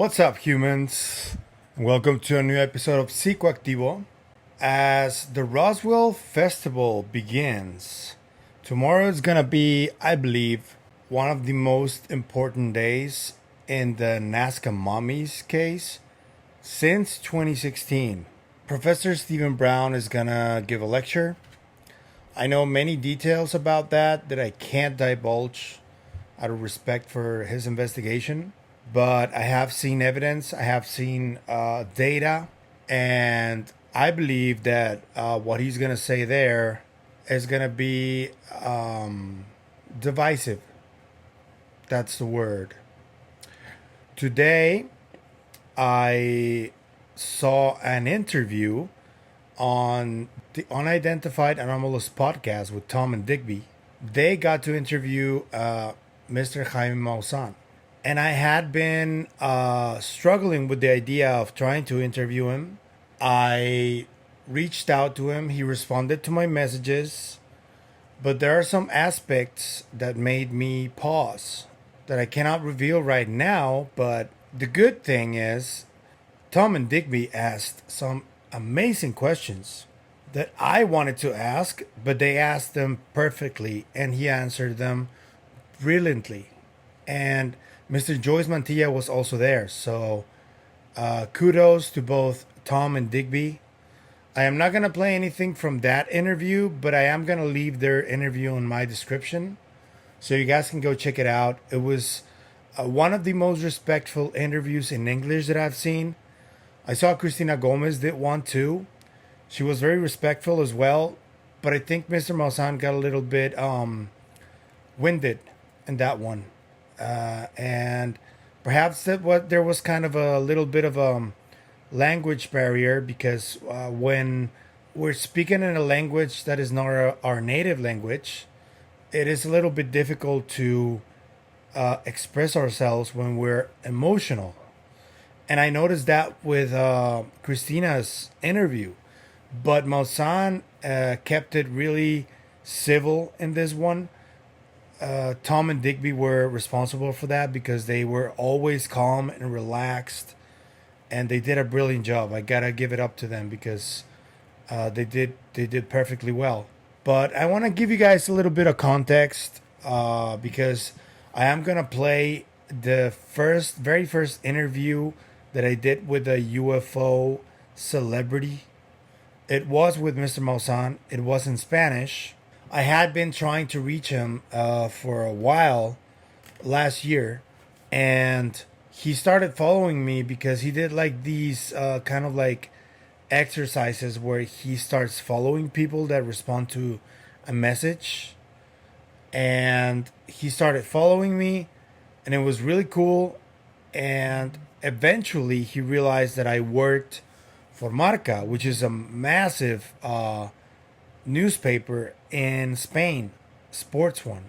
What's up, humans? Welcome to a new episode of Psicoactivo. As the Roswell Festival begins, tomorrow is gonna be, I believe, one of the most important days in the Nazca Mummies case since 2016. Professor Stephen Brown is gonna give a lecture. I know many details about that I can't divulge out of respect for his investigation, but I have seen evidence, I have seen data, and I believe that what he's going to say there is going to be divisive. That's the word. Today, I saw an interview on the Unidentified Anomalous podcast with Tom and Digby. They got to interview Mr. Jaime Maussan. And I had been struggling with the idea of trying to interview him. I reached out to him. He responded to my messages. But there are some aspects that made me pause that I cannot reveal right now. But the good thing is, Tom and Digby asked some amazing questions that I wanted to ask, but they asked them perfectly, and he answered them brilliantly. And Mr. Joyce Mantilla was also there. So kudos to both Tom and Digby. I am not going to play anything from that interview, but I am going to leave their interview in my description so you guys can go check it out. It was one of the most respectful interviews in English that I've seen. I saw Cristina Gomez did one too. She was very respectful as well, but I think Mr. Maussan got a little bit winded in that one. And perhaps there was kind of a little bit of a language barrier because when we're speaking in a language that is not our native language, it is a little bit difficult to express ourselves when we're emotional. And I noticed that with Christina's interview, but Maussan kept it really civil in this one. Tom and Digby were responsible for that because they were always calm and relaxed, and they did a brilliant job. I gotta give it up to them because they did perfectly well. But I want to give you guys a little bit of context because I am gonna play the very first interview that I did with a UFO celebrity. It was with Mr. Maussan. It was in Spanish. I had been trying to reach him for a while last year, and he started following me because he did like these kind of like exercises where he starts following people that respond to a message. And he started following me, and it was really cool. And eventually he realized that I worked for Marca, which is a massive newspaper in Spain, sports one.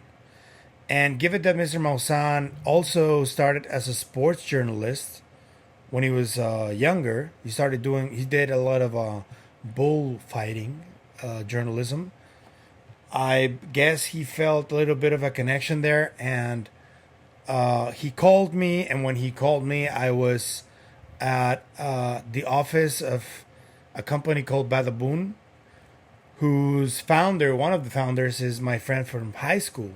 And given that Mr. Maussan also started as a sports journalist when he was younger, he did a lot of bullfighting journalism. I guess he felt a little bit of a connection there, and he called me. And when he called me, I was at the office of a company called Badabun, whose founder, one of the founders, is my friend from high school.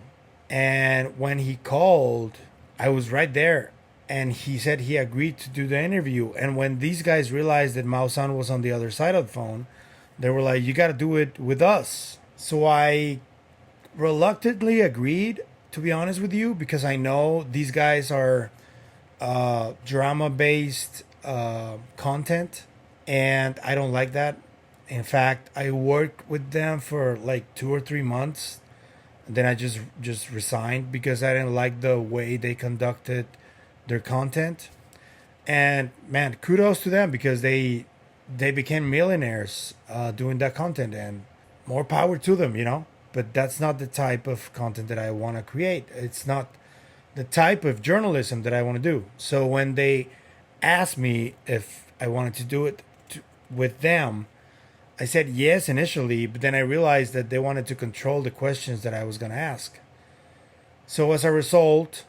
And when he called, I was right there. And he said he agreed to do the interview. And when these guys realized that Maussan was on the other side of the phone, they were like, you got to do it with us. So I reluctantly agreed, to be honest with you, because I know these guys are drama-based content. And I don't like that. In fact, I worked with them for like 2 or 3 months. And then I just resigned because I didn't like the way they conducted their content. And man, kudos to them because they became millionaires doing that content, and more power to them, you know. But that's not the type of content that I want to create. It's not the type of journalism that I want to do. So when they asked me if I wanted to do it with them, I said yes initially, but then I realized that they wanted to control the questions that I was going to ask. So as a result,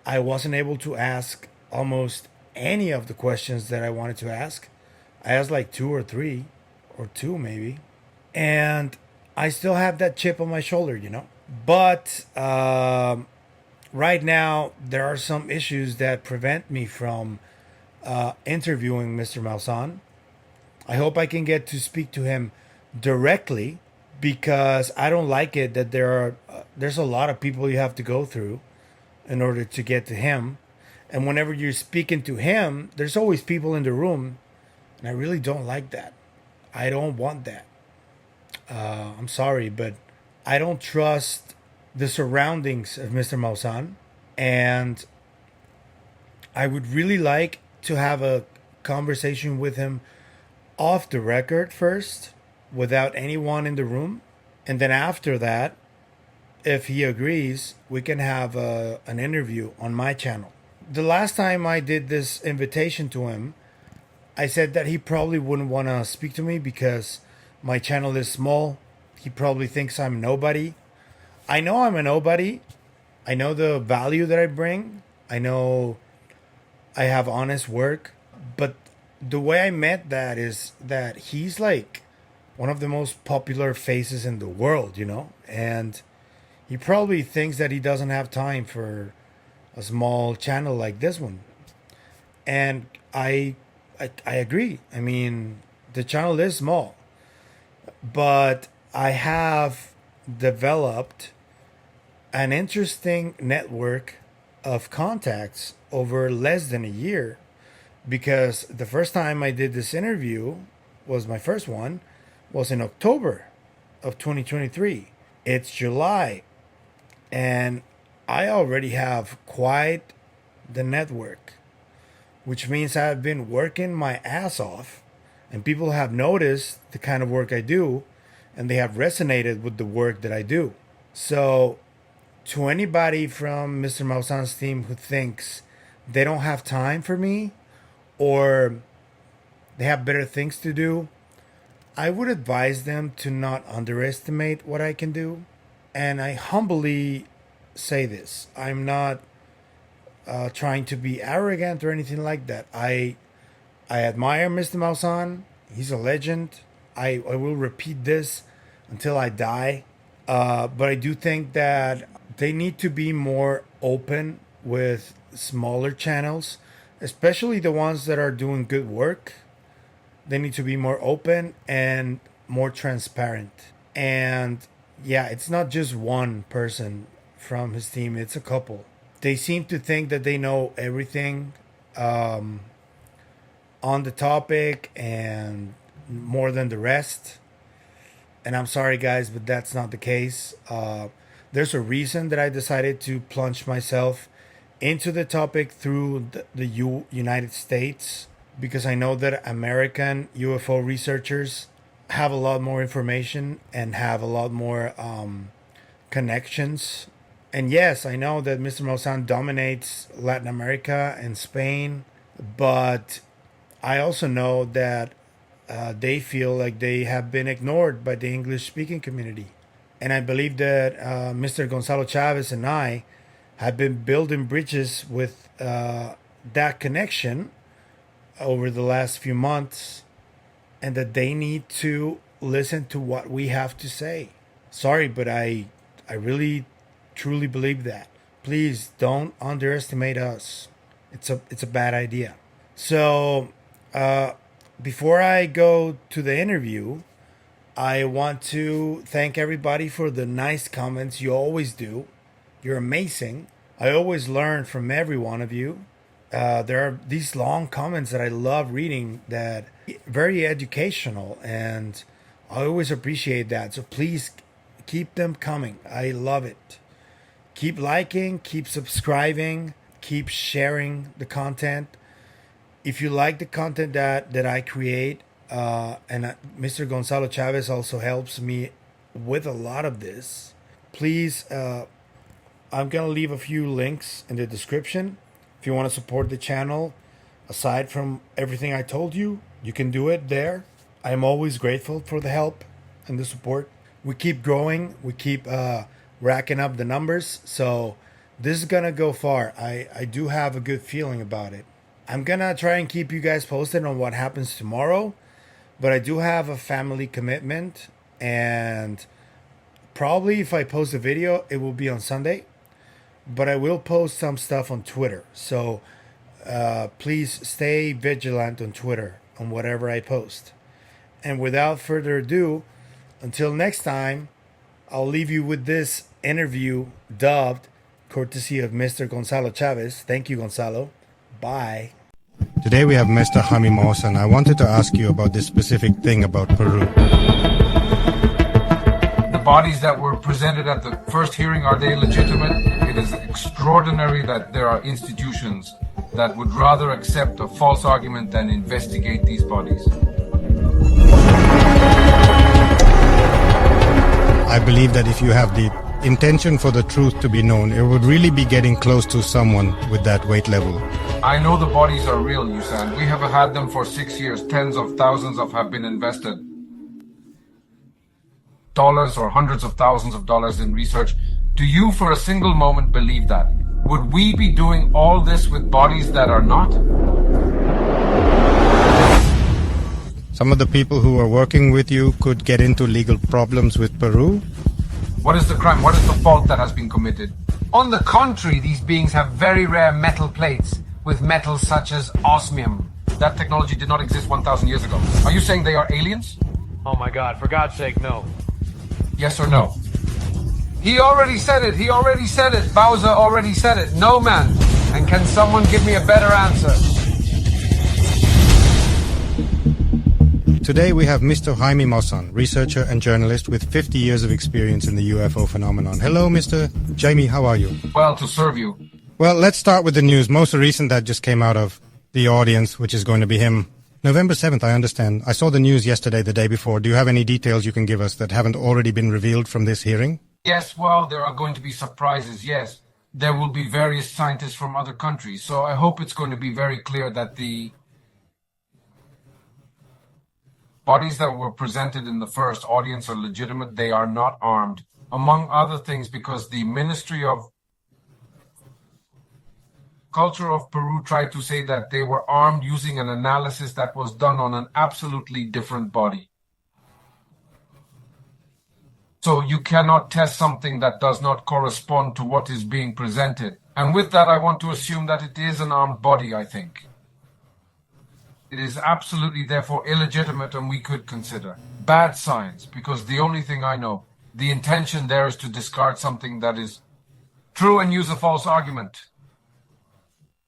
I wasn't able to ask almost any of the questions that I wanted to ask. I asked like two or three, or two maybe. And I still have that chip on my shoulder, you know? But right now, there are some issues that prevent me from interviewing Mr. Maussan. I hope I can get to speak to him directly because I don't like it that there's a lot of people you have to go through in order to get to him. And whenever you're speaking to him, there's always people in the room, and I really don't like that. I don't want that. I'm sorry, but I don't trust the surroundings of Mr. Maussan, and I would really like to have a conversation with him off the record first, without anyone in the room, and then after that, if he agrees, we can have an interview on my channel. The last time I did this invitation to him, I said that he probably wouldn't want to speak to me because my channel is small. He probably thinks I'm nobody. I know I'm a nobody. I know the value that I bring. I know I have honest work. But the way I met that is that he's like one of the most popular faces in the world, you know? And he probably thinks that he doesn't have time for a small channel like this one. And I agree. I mean, the channel is small, but I have developed an interesting network of contacts over less than a year, because the first time I did this interview was my first one was in October of 2023. It's July, and I already have quite the network, which means I've been working my ass off, and people have noticed the kind of work I do, and they have resonated with the work that I do. So, to anybody from Mr. Maussan's team who thinks they don't have time for me or they have better things to do, I would advise them to not underestimate what I can do. And I humbly say this. I'm not trying to be arrogant or anything like that. I admire Mr. Maussan. He's a legend. I will repeat this until I die. But I do think that they need to be more open with smaller channels, especially the ones that are doing good work. They need to be more open and more transparent. And yeah, it's not just one person from his team, it's a couple. They seem to think that they know everything on the topic and more than the rest. And I'm sorry, guys, but that's not the case. There's a reason that I decided to plunge myself into the topic through the United States, because I know that American UFO researchers have a lot more information and have a lot more connections. And yes, I know that Mr. Maussan dominates Latin America and Spain, but I also know that they feel like they have been ignored by the English speaking community. And I believe that Mr. Gonzalo Chavez and I have been building bridges with that connection over the last few months, and that they need to listen to what we have to say. Sorry, but I really truly believe that. Please don't underestimate us. It's a bad idea. So before I go to the interview, I want to thank everybody for the nice comments you always do. You're amazing. I always learn from every one of you. There are these long comments that I love reading that very educational, and I always appreciate that. So please keep them coming. I love it. Keep liking, keep subscribing, keep sharing the content. If you like the content that I create, and Mr. Gonzalo Chavez also helps me with a lot of this, please, I'm going to leave a few links in the description. If you want to support the channel, aside from everything I told you, you can do it there. I'm always grateful for the help and the support. We keep growing. We keep racking up the numbers. So this is going to go far. I do have a good feeling about it. I'm gonna try and keep you guys posted on what happens tomorrow, but I do have a family commitment, and probably if I post a video, it will be on Sunday. But I will post some stuff on Twitter, so please stay vigilant on Twitter on whatever I post. And without further ado, until next time, I'll leave you with this interview dubbed courtesy of Mr. Gonzalo Chavez. Thank you, Gonzalo. Bye. Today we have Mr. Jaime Maussan. I wanted to ask you about this specific thing about Peru. The bodies that were presented at the first hearing, are they legitimate? It is extraordinary that there are institutions that would rather accept a false argument than investigate these bodies. I believe that if you have the intention for the truth to be known, it would really be getting close to someone with that weight level. I know the bodies are real, Yusan. We have had them for 6 years. Tens of thousands have been invested. Dollars or hundreds of thousands of dollars in research. Do you for a single moment believe that? Would we be doing all this with bodies that are not? Some of the people who are working with you could get into legal problems with Peru. What is the crime? What is the fault that has been committed? On the contrary, these beings have very rare metal plates with metals such as osmium. That technology did not exist 1,000 years ago. Are you saying they are aliens? Oh my God, for God's sake, no. Yes or no? He already said it. Bowser already said it. No, man. And can someone give me a better answer? Today we have Mr. Jaime Maussan, researcher and journalist with 50 years of experience in the UFO phenomenon. Hello, Mr. Jaime, how are you? Well, to serve you. Well, let's start with the news. Most recent that just came out of the audience, which is going to be him. November 7th, I understand. I saw the news yesterday, the day before. Do you have any details you can give us that haven't already been revealed from this hearing? Yes, well, there are going to be surprises, yes. There will be various scientists from other countries, so I hope it's going to be very clear that the bodies that were presented in the first audience are legitimate. They are not armed, among other things, because the Ministry of Culture of Peru tried to say that they were armed using an analysis that was done on an absolutely different body. So you cannot test something that does not correspond to what is being presented. And with that, I want to assume that it is an armed body, I think. It is absolutely, therefore, illegitimate, and we could consider bad signs, because the only thing I know, the intention there is to discard something that is true and use a false argument.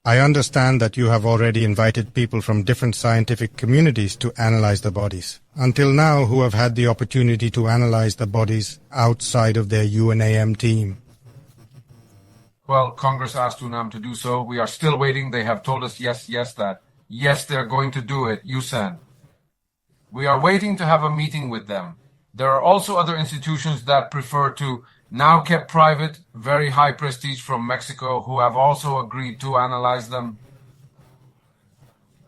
I understand that you have already invited people from different scientific communities to analyze the bodies. Until now, who have had the opportunity to analyze the bodies outside of their UNAM team? Well, Congress asked UNAM to do so. We are still waiting. They have told us yes, that. Yes, they're going to do it, Yusan. We are waiting to have a meeting with them. There are also other institutions that prefer to, now kept private, very high prestige from Mexico, who have also agreed to analyze them.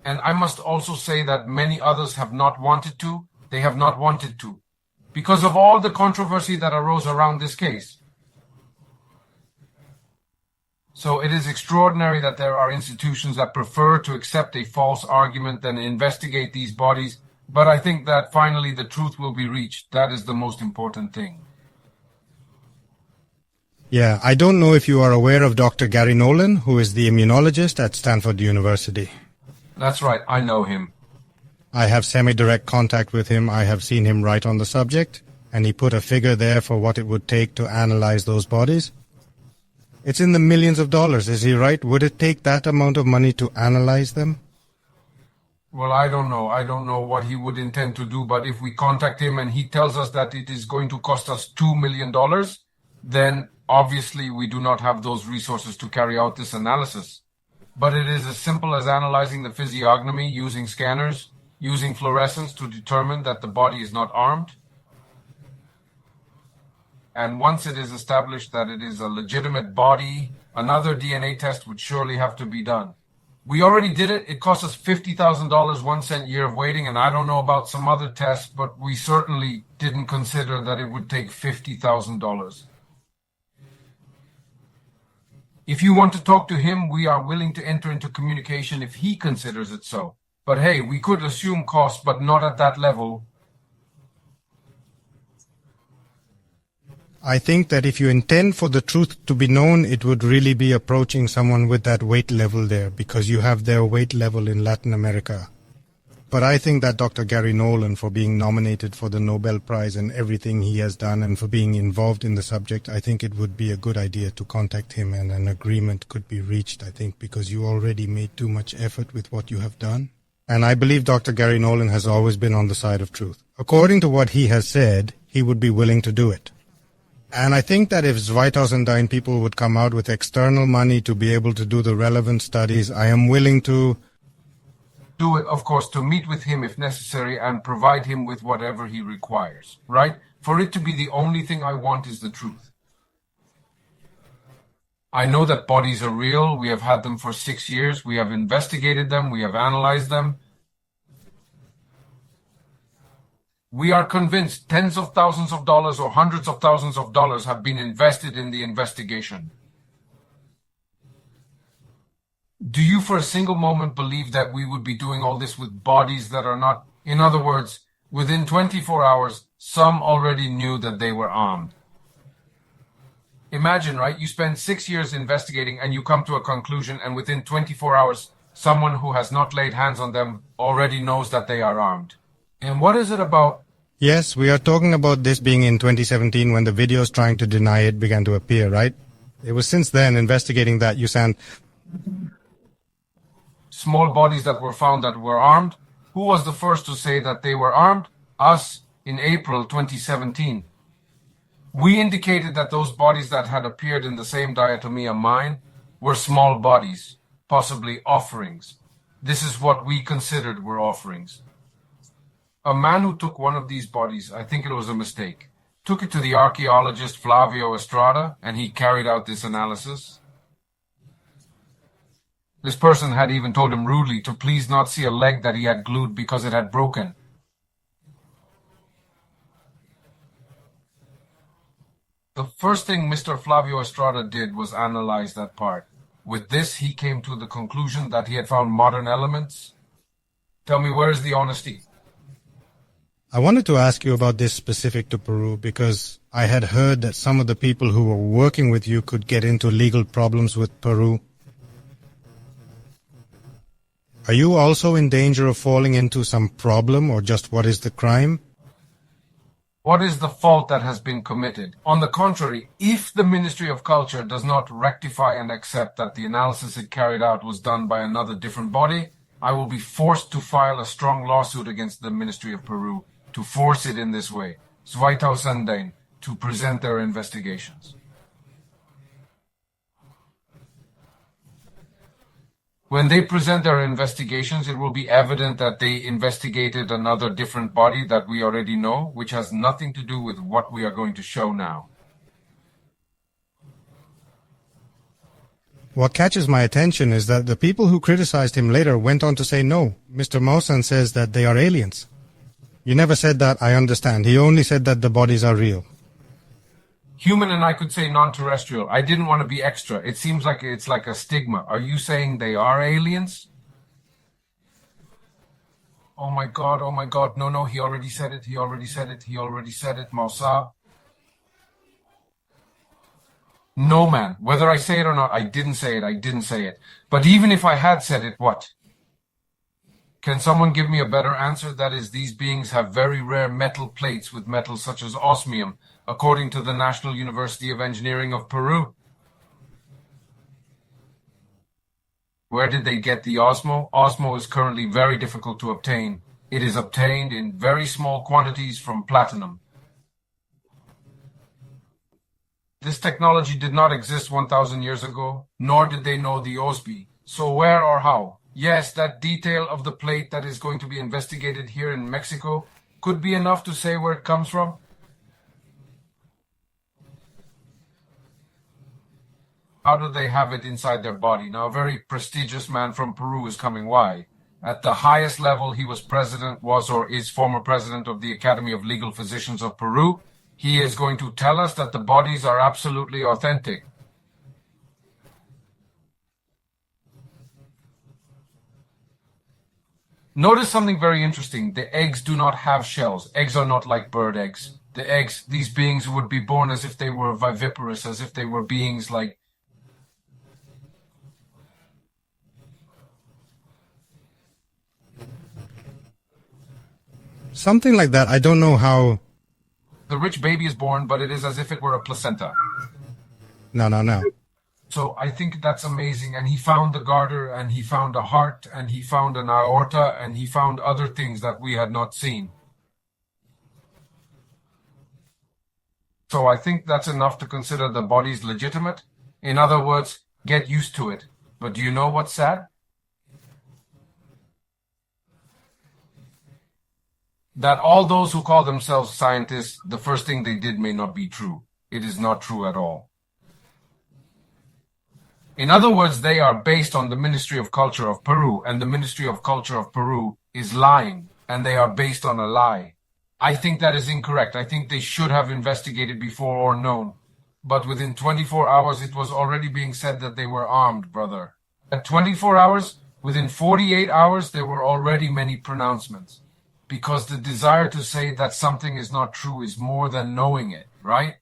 And I must also say that many others have not wanted to. They have not wanted to, because of all the controversy that arose around this case. So it is extraordinary that there are institutions that prefer to accept a false argument than investigate these bodies. But I think that finally the truth will be reached. That is the most important thing. Yeah, I don't know if you are aware of Dr. Gary Nolan, who is the immunologist at Stanford University. That's right, I know him. I have semi-direct contact with him. I have seen him write on the subject, and he put a figure there for what it would take to analyze those bodies. It's in the millions of dollars, is he right? Would it take that amount of money to analyze them? Well, I don't know. I don't know what he would intend to do, but if we contact him and he tells us that it is going to cost us $2 million, then obviously we do not have those resources to carry out this analysis. But it is as simple as analyzing the physiognomy using scanners, using fluorescence to determine that the body is not armed. And once it is established that it is a legitimate body, another DNA test would surely have to be done. We already did it. It cost us $50,000, 1 cent year of waiting, and I don't know about some other tests, but we certainly didn't consider that it would take $50,000. If you want to talk to him, we are willing to enter into communication if he considers it so. But hey, we could assume costs, but not at that level. I think that if you intend for the truth to be known, it would really be approaching someone with that weight level there, because you have their weight level in Latin America. But I think that Dr. Gary Nolan, for being nominated for the Nobel Prize and everything he has done and for being involved in the subject, I think it would be a good idea to contact him and an agreement could be reached, I think, because you already made too much effort with what you have done. And I believe Dr. Gary Nolan has always been on the side of truth. According to what he has said, he would be willing to do it. And I think that if Zweitausendine people would come out with external money to be able to do the relevant studies, I am willing to do it, of course, to meet with him if necessary and provide him with whatever he requires, right? For it to be the only thing I want is the truth. I know that bodies are real. We have had them for 6 years. We have investigated them. We have analyzed them. We are convinced tens of thousands of dollars or hundreds of thousands of dollars have been invested in the investigation. Do you for a single moment believe that we would be doing all this with bodies that are not? In other words, within 24 hours, some already knew that they were armed. Imagine, right? You spend 6 years investigating and you come to a conclusion, and within 24 hours, someone who has not laid hands on them already knows that they are armed. And what is it about? Yes, we are talking about this being in 2017 when the videos trying to deny it began to appear, right? It was since then investigating that you sound small bodies that were found that were armed. Who was the first to say that they were armed? Us in April 2017. We indicated that those bodies that had appeared in the same diatomea mine were small bodies, possibly offerings. This is what we considered were offerings. A man who took one of these bodies, I think it was a mistake, took it to the archaeologist Flavio Estrada, and he carried out this analysis. This person had even told him rudely to please not see a leg that he had glued because it had broken. The first thing Mr. Flavio Estrada did was analyze that part. With this, he came to the conclusion that he had found modern elements. Tell me, where is the honesty? I wanted to ask you about this specific to Peru because I had heard that some of the people who were working with you could get into legal problems with Peru. Are you also in danger of falling into some problem, or just what is the crime? What is the fault that has been committed? On the contrary, if the Ministry of Culture does not rectify and accept that the analysis it carried out was done by another different body, I will be forced to file a strong lawsuit against the Ministry of Peru to force it in this way, Zweitausendine, to present their investigations. When they present their investigations, it will be evident that they investigated another different body that we already know, which has nothing to do with what we are going to show now. What catches my attention is that the people who criticized him later went on to say, no, Mr. Maussan says that they are aliens. You never said that, I understand. He only said that the bodies are real. Human, and I could say non-terrestrial. I didn't want to be extra. It seems like it's like a stigma. Are you saying they are aliens? Oh my God, oh my God. No, he already said it. He already said it. He already said it, Maussan. No, man. Whether I say it or not, I didn't say it. I didn't say it. But even if I had said it, what? Can someone give me a better answer? That is, these beings have very rare metal plates with metals such as osmium, according to the National University of Engineering of Peru. Where did they get the osmo? Osmo is currently very difficult to obtain. It is obtained in very small quantities from platinum. This technology did not exist 1,000 years ago, nor did they know the OSB. So where or how? Yes, that detail of the plate that is going to be investigated here in Mexico could be enough to say where it comes from. How do they have it inside their body? Now, a very prestigious man from Peru is coming. Why? At the highest level, he was or is former president of the Academy of Legal Physicians of Peru. He is going to tell us that the bodies are absolutely authentic. Notice something very interesting. The eggs do not have shells. Eggs are not like bird eggs. The eggs, these beings would be born as if they were viviparous, as if they were beings like... Something like that. I don't know how... The rich baby is born, but it is as if it were a placenta. No. So I think that's amazing. And he found the garter, and he found a heart, and he found an aorta, and he found other things that we had not seen. So I think that's enough to consider the body's legitimate. In other words, get used to it. But do you know what's sad? That all those who call themselves scientists, the first thing they did may not be true. It is not true at all. In other words, they are based on the Ministry of Culture of Peru, and the Ministry of Culture of Peru is lying, and they are based on a lie. I think that is incorrect. I think they should have investigated before or known. But within 24 hours, it was already being said that they were armed, brother. At 24 hours, within 48 hours, there were already many pronouncements. Because the desire to say that something is not true is more than knowing it, right?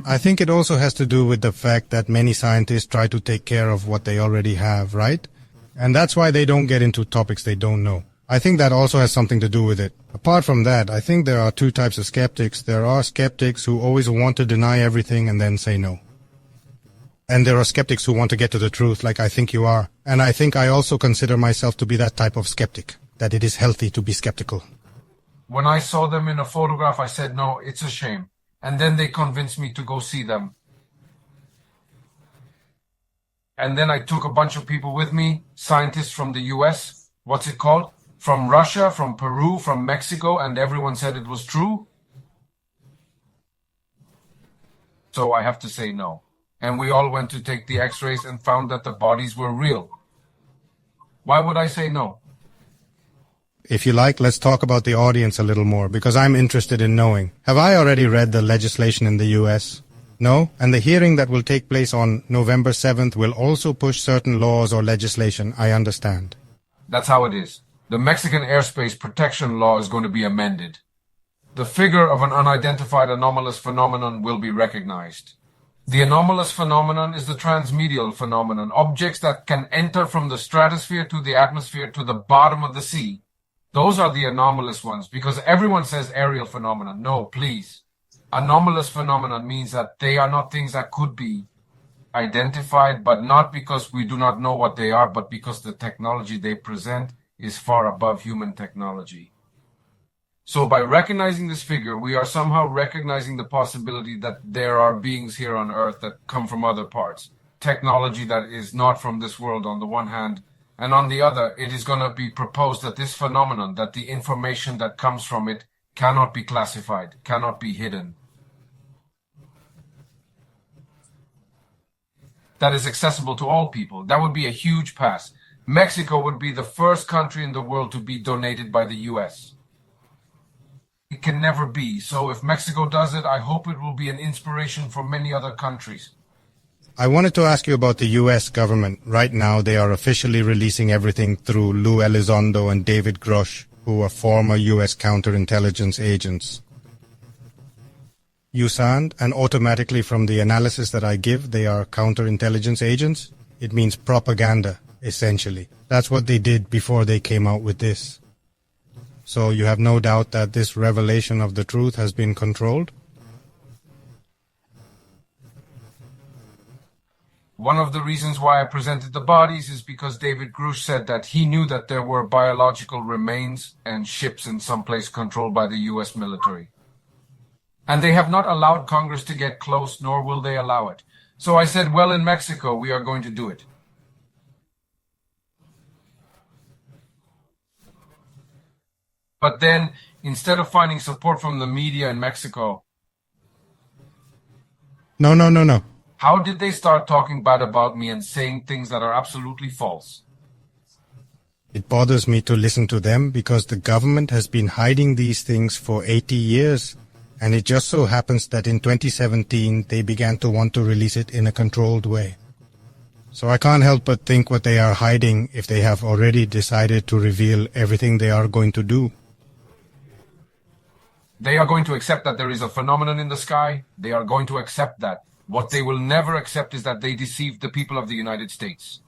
I think it also has to do with the fact that many scientists try to take care of what they already have, right? And that's why they don't get into topics they don't know. I think that also has something to do with it. Apart from that, I think there are two types of skeptics. There are skeptics who always want to deny everything and then say no. And there are skeptics who want to get to the truth, like I think you are. And I think I also consider myself to be that type of skeptic, that it is healthy to be skeptical. When I saw them in a photograph, I said, no, it's a shame. And then they convinced me to go see them. And then I took a bunch of people with me, scientists from the US, what's it called? From Russia, from Peru, from Mexico, and everyone said it was true. So I have to say no. And we all went to take the x-rays and found that the bodies were real. Why would I say no? If you like, let's talk about the audience a little more, because I'm interested in knowing. Have I already read the legislation in the US? No? And the hearing that will take place on November 7th will also push certain laws or legislation, I understand. That's how it is. The Mexican airspace protection law is going to be amended. The figure of an unidentified anomalous phenomenon will be recognized. The anomalous phenomenon is the transmedial phenomenon, objects that can enter from the stratosphere to the atmosphere to the bottom of the sea. Those are the anomalous ones, because everyone says aerial phenomenon. No, please. Anomalous phenomenon means that they are not things that could be identified, but not because we do not know what they are, but because the technology they present is far above human technology. So by recognizing this figure, we are somehow recognizing the possibility that there are beings here on Earth that come from other parts. Technology that is not from this world on the one hand, and on the other, it is going to be proposed that this phenomenon, that the information that comes from it cannot be classified, cannot be hidden. That is accessible to all people. That would be a huge pass. Mexico would be the first country in the world to be donated by the US. It can never be. So if Mexico does it, I hope it will be an inspiration for many other countries. I wanted to ask you about the US government. Right now, they are officially releasing everything through Lou Elizondo and David Grush, who are former US counterintelligence agents. You sound, and automatically from the analysis that I give, they are counterintelligence agents. It means propaganda, essentially. That's what they did before they came out with this. So you have no doubt that this revelation of the truth has been controlled? One of the reasons why I presented the bodies is because David Grush said that he knew that there were biological remains and ships in some place controlled by the US military. And they have not allowed Congress to get close, nor will they allow it. So I said, well, in Mexico, we are going to do it. But then, instead of finding support from the media in Mexico... No. How did they start talking bad about me and saying things that are absolutely false? It bothers me to listen to them because the government has been hiding these things for 80 years. And it just so happens that in 2017, they began to want to release it in a controlled way. So I can't help but think what they are hiding if they have already decided to reveal everything they are going to do. They are going to accept that there is a phenomenon in the sky. They are going to accept that. What they will never accept is that they deceived the people of the United States.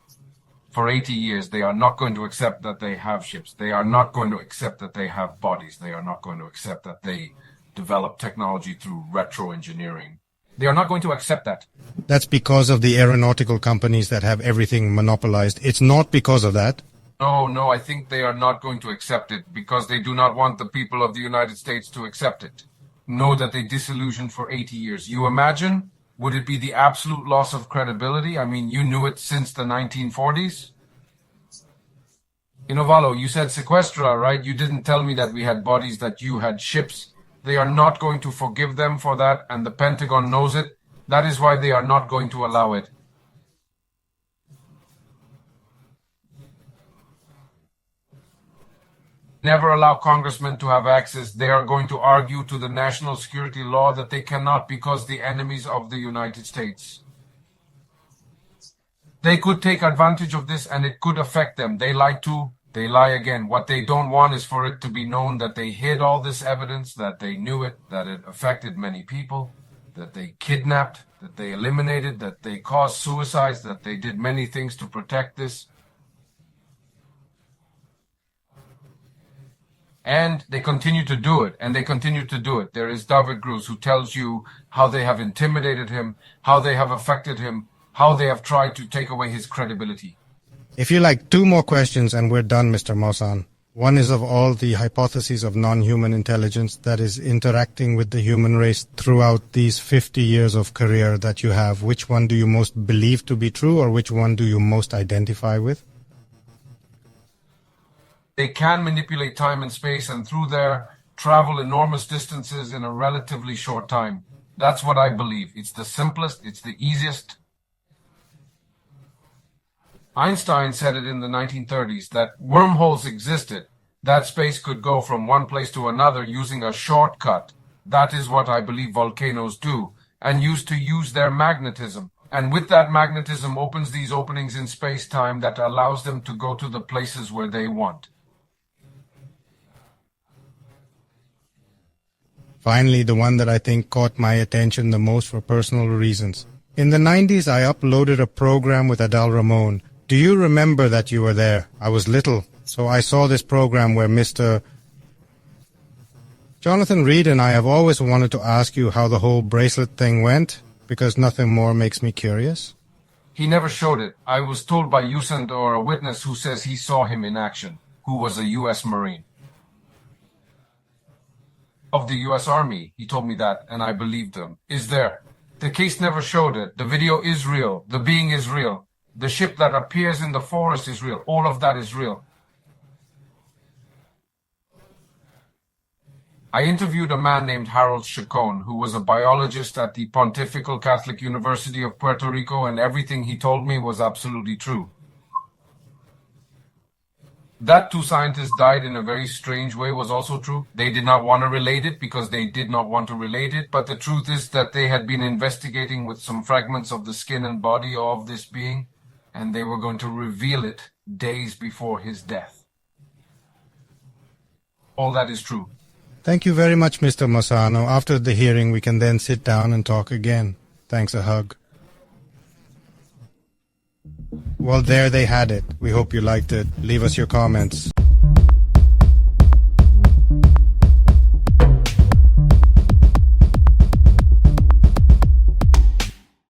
For 80 years, they are not going to accept that they have ships. They are not going to accept that they have bodies. They are not going to accept that they develop technology through retro-engineering. They are not going to accept that. That's because of the aeronautical companies that have everything monopolized. It's not because of that. No, I think they are not going to accept it because they do not want the people of the United States to accept it. Know that they disillusioned for 80 years. You imagine? Would it be the absolute loss of credibility? I mean, you knew it since the 1940s. Inovalo, you said sequestra, right? You didn't tell me that we had bodies, that you had ships. They are not going to forgive them for that, and the Pentagon knows it. That is why they are not going to allow it. Never allow congressmen to have access. They are going to argue to the national security law that they cannot because the enemies of the United States. They could take advantage of this and it could affect them. They lie too. They lie again. What they don't want is for it to be known that they hid all this evidence, that they knew it, that it affected many people, that they kidnapped, that they eliminated, that they caused suicides, that they did many things to protect this. And they continue to do it, and they continue to do it. There is David Cruz who tells you how they have intimidated him, how they have affected him, how they have tried to take away his credibility. If you like, 2 more questions and we're done, Mr. Maussan. One is of all the hypotheses of non-human intelligence that is interacting with the human race throughout these 50 years of career that you have. Which one do you most believe to be true, or which one do you most identify with? They can manipulate time and space and through there travel enormous distances in a relatively short time. That's what I believe. It's the simplest, it's the easiest. Einstein said it in the 1930s that wormholes existed. That space could go from one place to another using a shortcut. That is what I believe volcanoes do, and use their magnetism. And with that magnetism opens these openings in space-time that allows them to go to the places where they want. Finally, the one that I think caught my attention the most for personal reasons. In the 90s, I uploaded a program with Adal Ramon. Do you remember that you were there? I was little, so I saw this program where Mr. Jonathan Reed and I have always wanted to ask you how the whole bracelet thing went, because nothing more makes me curious. He never showed it. I was told by Usan or a witness who says he saw him in action, who was a U.S. Marine. Of the U.S. Army, he told me that, and I believed him. Is there. The case never showed it. The video is real. The being is real. The ship that appears in the forest is real. All of that is real. I interviewed a man named Harold Chacon, who was a biologist at the Pontifical Catholic University of Puerto Rico, and everything he told me was absolutely true. That 2 scientists died in a very strange way was also true. They did not want to relate it because they did not want to relate it, but the truth is that they had been investigating with some fragments of the skin and body of this being, and they were going to reveal it days before his death. All that is true. Thank you very much, Mr. Maussan. After the hearing, we can then sit down and talk again. Thanks, a hug. Well, there they had it. We hope you liked it. Leave us your comments.